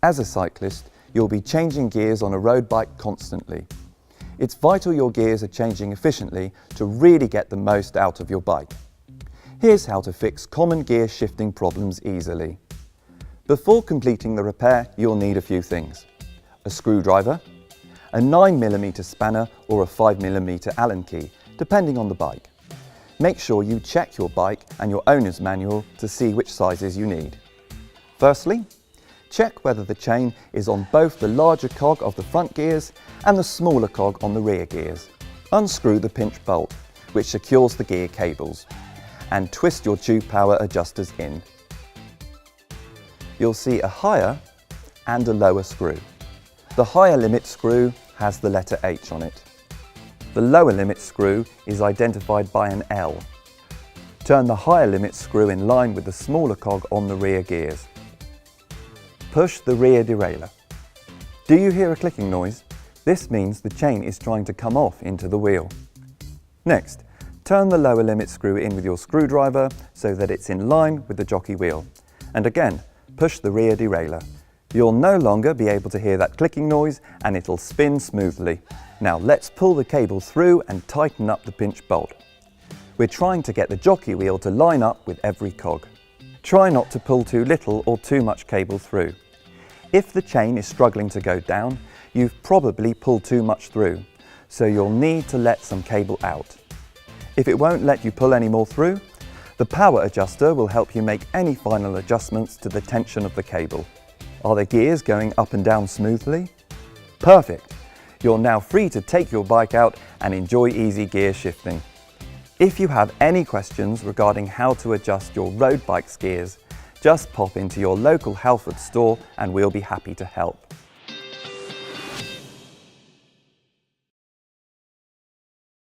As a cyclist, you'll be changing gears on a road bike constantly. It's vital your gears are changing efficiently to really get the most out of your bike. Here's how to fix common gear shifting problems easily. Before completing the repair, you'll need a few things: a screwdriver, a 9mm spanner or a 5mm Allen key, depending on the bike. Make sure you check your bike and your owner's manual to see which sizes you need. Firstly, check whether the chain is on both the larger cog of the front gears and the smaller cog on the rear gears. Unscrew the pinch bolt, which secures the gear cables, and twist your tube power adjusters in. You'll see a higher and a lower screw. The higher limit screw has the letter H on it. The lower limit screw is identified by an L. Turn the higher limit screw in line with the smaller cog on the rear gears. Push the rear derailleur. Do you hear a clicking noise? This means the chain is trying to come off into the wheel. Next, turn the lower limit screw in with your screwdriver so that it's in line with the jockey wheel. And again, push the rear derailleur. You'll no longer be able to hear that clicking noise and it'll spin smoothly. Now let's pull the cable through and tighten up the pinch bolt. We're trying to get the jockey wheel to line up with every cog. Try not to pull too little or too much cable through. If the chain is struggling to go down, you've probably pulled too much through, so you'll need to let some cable out. If it won't let you pull any more through, the power adjuster will help you make any final adjustments to the tension of the cable. Are the gears going up and down smoothly? Perfect! You're now free to take your bike out and enjoy easy gear shifting. If you have any questions regarding how to adjust your road bike's gears, just pop into your local Halfords store and we'll be happy to help.